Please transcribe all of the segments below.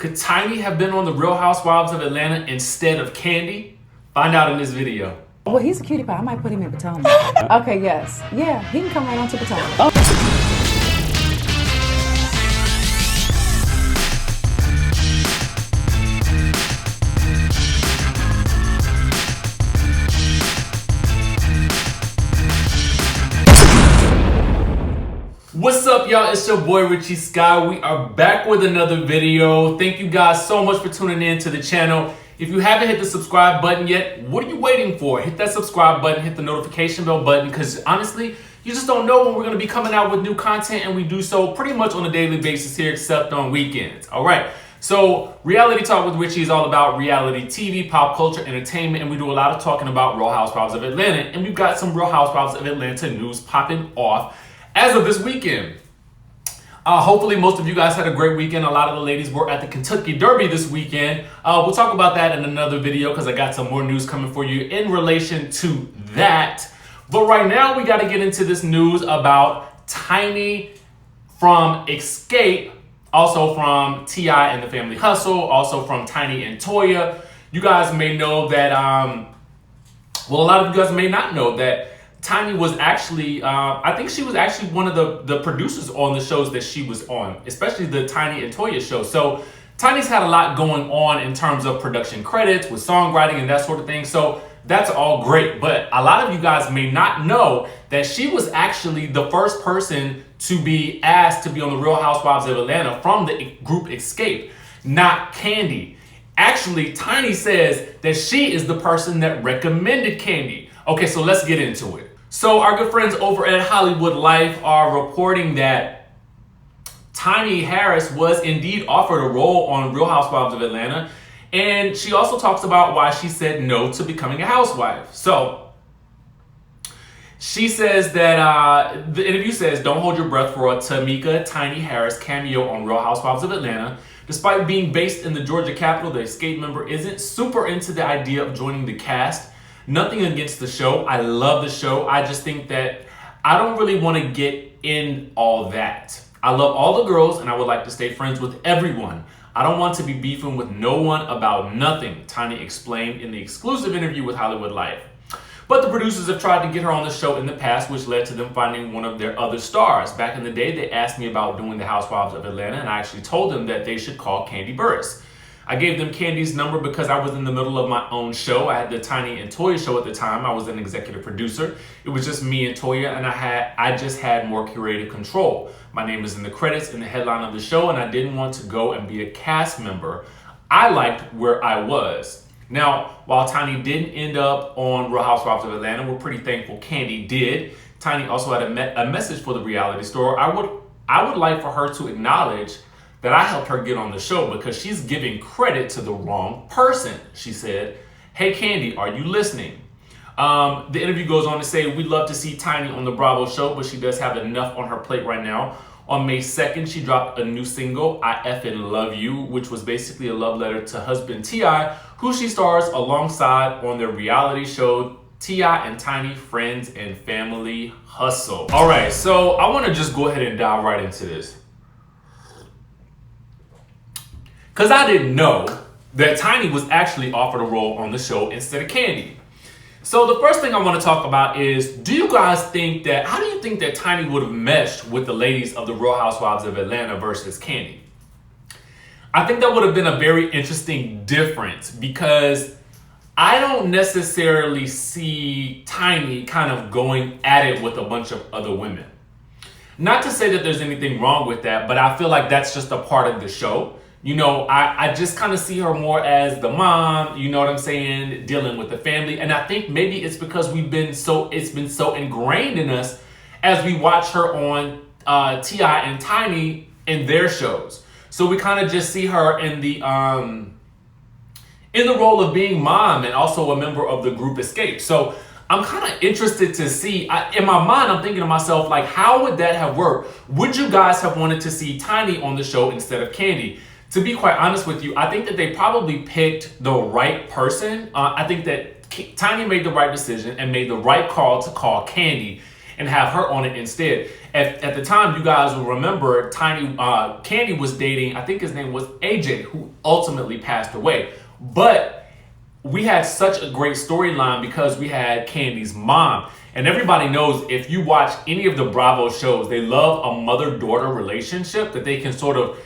Could Tiny have been on the Real Housewives of Atlanta instead of Kandi? Find out in this video. Well, he's a cutie pie. I might put him in Potomac. Okay, yes. Yeah, he can come right on to Potomac. What's up, y'all? It's your boy RHOA. We are back with another video. Thank you guys so much for tuning in to the channel. If you haven't hit the subscribe button yet, what are you waiting for? Hit that subscribe button, hit the notification bell button, because honestly, you just don't know when we're going to be coming out with new content, and we do so pretty much on a daily basis here, except on weekends. All right. So Reality Talk with Richie is all about reality TV, pop culture, entertainment, and we do a lot of talking about Real Housewives of Atlanta, and we've got some Real Housewives of Atlanta news popping off as of this weekend. Hopefully most of you guys had a great weekend. A lot of the ladies were at the Kentucky Derby this weekend. We'll talk about that in another video because I got some more news coming for you in relation to that. But right now we got to get into this news about Tiny from Escape, also from T.I. and the Family Hustle, also from Tiny and Toya. You guys may know that, well, a lot of you guys may not know that Tiny was actually, I think she was actually one of the producers on the shows that she was on, especially the Tiny and Toya show. So Tiny's had a lot going on in terms of production credits with songwriting and that sort of thing. So that's all great. But a lot of you guys may not know that she was actually the first person to be asked to be on the Real Housewives of Atlanta from the group Escape, not Kandi. Actually, Tiny says that she is the person that recommended Kandi. Okay, so let's get into it. So our good friends over at Hollywood Life are reporting that Tiny Harris was indeed offered a role on Real Housewives of Atlanta. And she also talks about why she said no to becoming a housewife. So she says that, the interview says, don't hold your breath for a Tameka Tiny Harris cameo on Real Housewives of Atlanta. Despite being based in the Georgia capital, the Escape member isn't super into the idea of joining the cast. Nothing against the show. I love the show. I just think that I don't really want to get in all that. I love all the girls and I would like to stay friends with everyone. I don't want to be beefing with no one about nothing, Tiny explained in the exclusive interview with Hollywood Life. But the producers have tried to get her on the show in the past, which led to them finding one of their other stars. Back in the day, they asked me about doing the Housewives of Atlanta, and I actually told them that they should call Kandi Burruss. I gave them Kandi's number because I was in the middle of my own show. I had the Tiny and Toya show at the time. I was an executive producer. It was just me and Toya, and I just had more curated control. My name is in the credits in the headline of the show, and I didn't want to go and be a cast member. I liked where I was. Now, while Tiny didn't end up on Real Housewives of Atlanta, we're pretty thankful Kandi did. Tiny also had a message for the reality star. I would like for her to acknowledge that I helped her get on the show because she's giving credit to the wrong person. She said, hey Kandi, are you listening? The interview goes on to say, we'd love to see Tiny on the Bravo show, but she does have enough on her plate right now. On May 2nd, she dropped a new single, I Effin' Love You, which was basically a love letter to husband T.I., who she stars alongside on their reality show, T.I. and Tiny Friends and Family Hustle. All right, so I want to just go ahead and dive right into this, because I didn't know that Tiny was actually offered a role on the show instead of Kandi. So the first thing I want to talk about is, how do you think that Tiny would have meshed with the ladies of the Real Housewives of Atlanta versus Kandi? I think that would have been a very interesting difference because I don't necessarily see Tiny kind of going at it with a bunch of other women. Not to say that there's anything wrong with that, but I feel like that's just a part of the show. You know, I just kind of see her more as the mom, you know what I'm saying, dealing with the family. And I think maybe it's because it's been so ingrained in us as we watch her on T.I. and Tiny in their shows. So we kind of just see her in the role of being mom and also a member of the group Escape. So I'm kind of interested to see, in my mind, I'm thinking to myself, like, how would that have worked? Would you guys have wanted to see Tiny on the show instead of Kandi? To be quite honest with you, I think that they probably picked the right person. I think that Tiny made the right decision and made the right call to call Kandi and have her on it instead. At the time, you guys will remember Kandi was dating, I think his name was AJ, who ultimately passed away. But we had such a great storyline because we had Kandis Mom. And everybody knows if you watch any of the Bravo shows, they love a mother-daughter relationship that they can sort of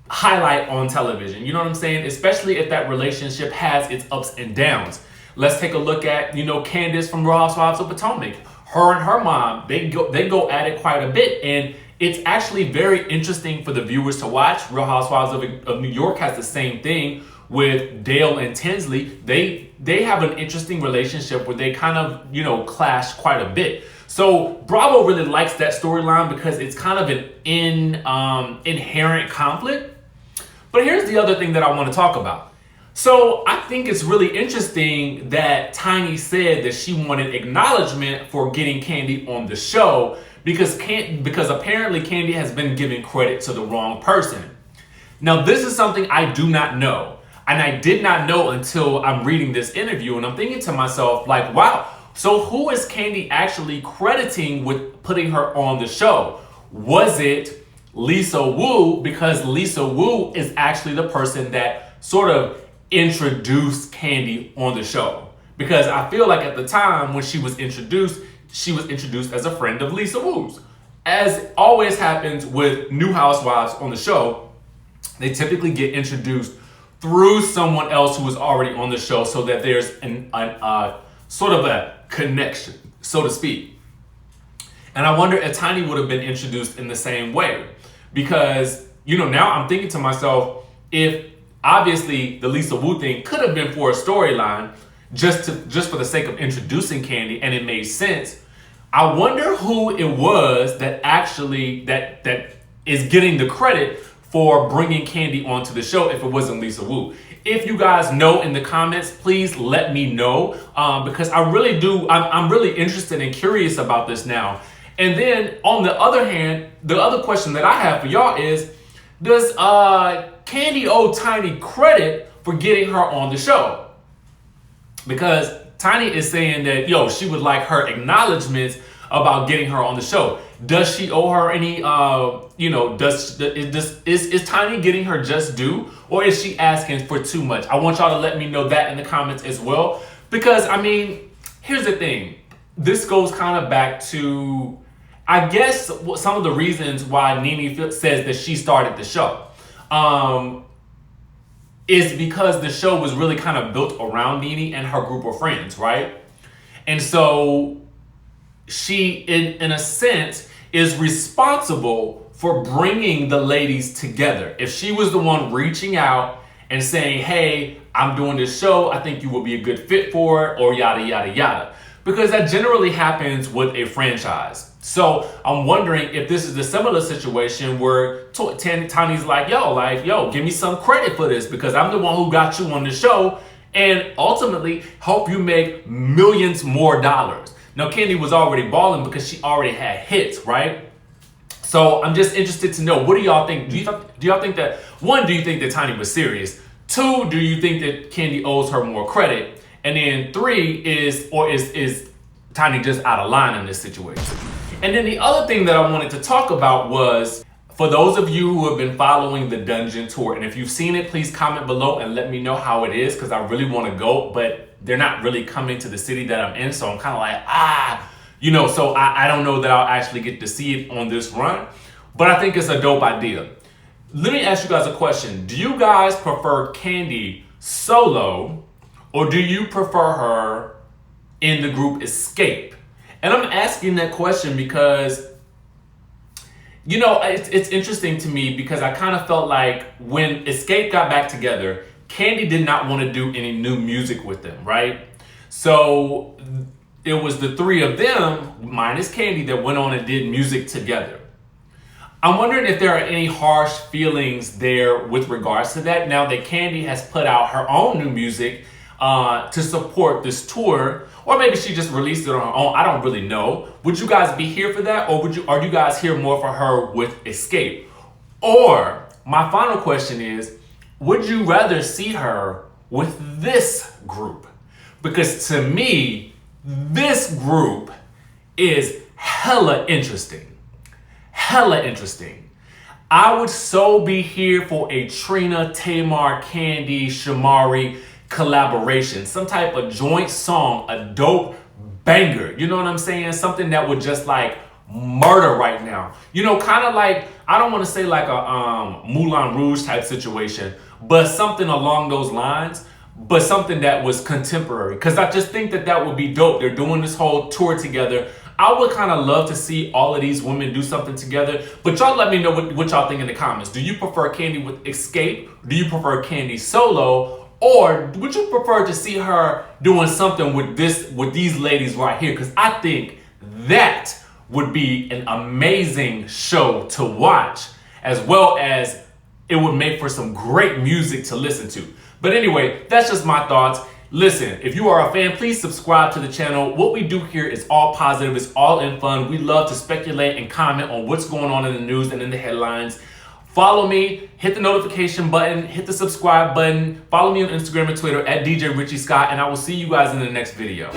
highlight on television. You know what I'm saying? Especially if that relationship has its ups and downs. Let's take a look at, Kandis from Real Housewives of Potomac. Her and her mom, they go at it quite a bit. And it's actually very interesting for the viewers to watch. Real Housewives of New York has the same thing with Dale and Tinsley. They have an interesting relationship where they kind of, clash quite a bit. So Bravo really likes that storyline because it's kind of an inherent conflict. But here's the other thing that I want to talk about. So I think it's really interesting that Tiny said that she wanted acknowledgement for getting Kandi on the show because apparently Kandi has been giving credit to the wrong person. Now, this is something I do not know. And I did not know until I'm reading this interview, and I'm thinking to myself, like, wow, so who is Kandi actually crediting with putting her on the show? Was it Lisa Wu? Because Lisa Wu is actually the person that sort of introduced Kandi on the show. Because I feel like at the time when she was introduced as a friend of Lisa Wu's. As always happens with new housewives on the show, they typically get introduced through someone else who is already on the show so that there's sort of a connection, so to speak. And I wonder if Tiny would have been introduced in the same way. Because, now I'm thinking to myself, if obviously the Lisa Wu thing could have been for a storyline, just for the sake of introducing Kandi, and it made sense, I wonder who it was that actually, that is getting the credit for bringing Kandi onto the show if it wasn't Lisa Wu. If you guys know in the comments, please let me know because I really do. I'm really interested and curious about this now. And then on the other hand, the other question that I have for y'all is, does Kandi owe Tiny credit for getting her on the show? Because Tiny is saying that, she would like her acknowledgments about getting her on the show. Does she owe her any, is Tiny getting her just due, or is she asking for too much? I want y'all to let me know that in the comments as well. Because, here's the thing. This goes kind of back to, I guess, some of the reasons why NeNe says that she started the show. Is because the show was really kind of built around NeNe and her group of friends, right? And so she, in a sense, is responsible for bringing the ladies together. If she was the one reaching out and saying, hey, I'm doing this show, I think you will be a good fit for it, or yada, yada, yada. Because that generally happens with a franchise. So I'm wondering if this is a similar situation where Tiny's like, yo, give me some credit for this because I'm the one who got you on the show and ultimately help you make millions more dollars. Now, Kandi was already balling because she already had hits, right? So I'm just interested to know, what do y'all think? Do y'all think that, one, do you think that Tiny was serious? Two, do you think that Kandi owes her more credit? And then three is Tiny just out of line in this situation? And then the other thing that I wanted to talk about was, for those of you who have been following the Dungeon Tour, and if you've seen it, please comment below and let me know how it is, because I really want to go, but they're not really coming to the city that I'm in, so I'm kind of like, so I don't know that I'll actually get to see it on this run, but I think it's a dope idea. Let me ask you guys a question. Do you guys prefer Kandi solo, or do you prefer her in the group Escape? And I'm asking that question because, it's interesting to me because I kind of felt like when Escape got back together, Kandi did not want to do any new music with them, right? So it was the three of them, minus Kandi, that went on and did music together. I'm wondering if there are any harsh feelings there with regards to that now that Kandi has put out her own new music to support this tour, or maybe she just released it on her own. I don't really know. Would you guys be here for that, or are you guys here more for her with Escape? Or my final question is, would you rather see her with this group? Because to me, this group is hella interesting. hella interesting. I would so be here for a Trina, Tamar, Kandi, Shamari collaboration. Some type of joint song, a dope banger. You know what I'm saying? Something that would just like murder right now. You know, kind of like, I don't want to say like a Moulin Rouge type situation, but something along those lines, but something that was contemporary. Because I just think that that would be dope. They're doing this whole tour together. I would kind of love to see all of these women do something together. But y'all let me know what y'all think in the comments. Do you prefer Kandi with Xscape? Do you prefer Kandi solo? Or would you prefer to see her doing something with these ladies right here? Because I think that would be an amazing show to watch, as well as it would make for some great music to listen to. But anyway, that's just my thoughts. Listen, if you are a fan, please subscribe to the channel. What we do here is all positive. It's all in fun. We love to speculate and comment on what's going on in the news and in the headlines. Follow me, hit the notification button, hit the subscribe button. Follow me on Instagram and Twitter at DJRichieSkye, and I will see you guys in the next video.